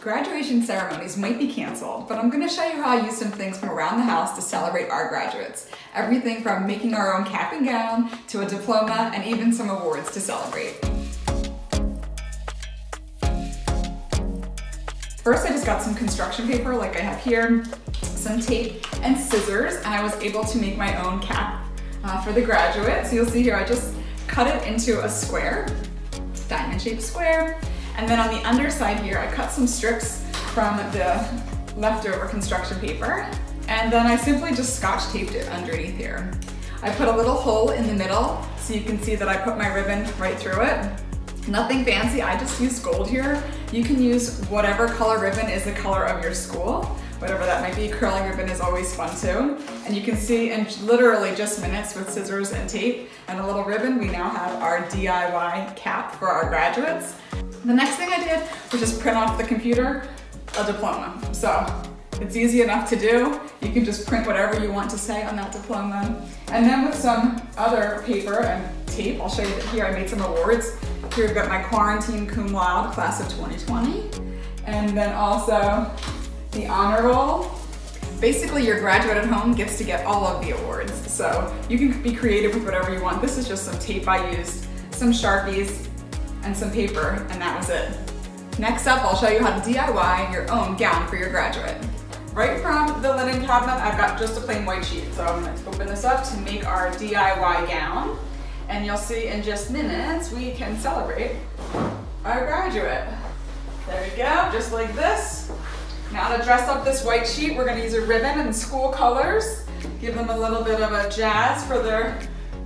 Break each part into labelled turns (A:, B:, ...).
A: Graduation ceremonies might be canceled, but I'm going to show you how I use some things from around the house to celebrate our graduates. Everything from making our own cap and gown to a diploma and even some awards to celebrate. First, I just got some construction paper like I have here, some tape and scissors, and I was able to make my own cap for the graduate. So you'll see here I just cut it into a square, diamond-shaped square. And then on the underside here, I cut some strips from the leftover construction paper. And then I simply just scotch taped it underneath here. I put a little hole in the middle so you can see that I put my ribbon right through it. Nothing fancy, I just used gold here. You can use whatever color ribbon is the color of your school, whatever that might be. Curling ribbon is always fun too. And you can see in literally just minutes with scissors and tape and a little ribbon, we now have our DIY cap for our graduates. The next thing I did was just print off the computer a diploma. So it's easy enough to do. You can just print whatever you want to say on that diploma. And then with some other paper and tape, I'll show you that here I made some awards. Here we've got my quarantine cum laude class of 2020. And then also the honor roll. Basically your graduate at home gets to get all of the awards. So you can be creative with whatever you want. This is just some tape I used, some Sharpies, and some paper, and that was it. Next up, I'll show you how to DIY your own gown for your graduate. Right from the linen cabinet, I've got just a plain white sheet. So I'm gonna open this up to make our DIY gown. And you'll see in just minutes, we can celebrate our graduate. There we go, just like this. Now to dress up this white sheet, we're gonna use a ribbon in school colors. Give them a little bit of a jazz for their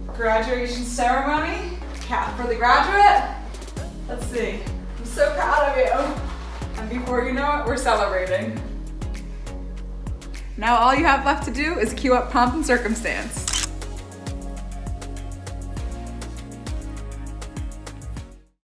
A: graduation ceremony. Cap for the graduate. Let's see, I'm so proud of you. And before you know it, we're celebrating. Now all you have left to do is cue up Pomp and Circumstance.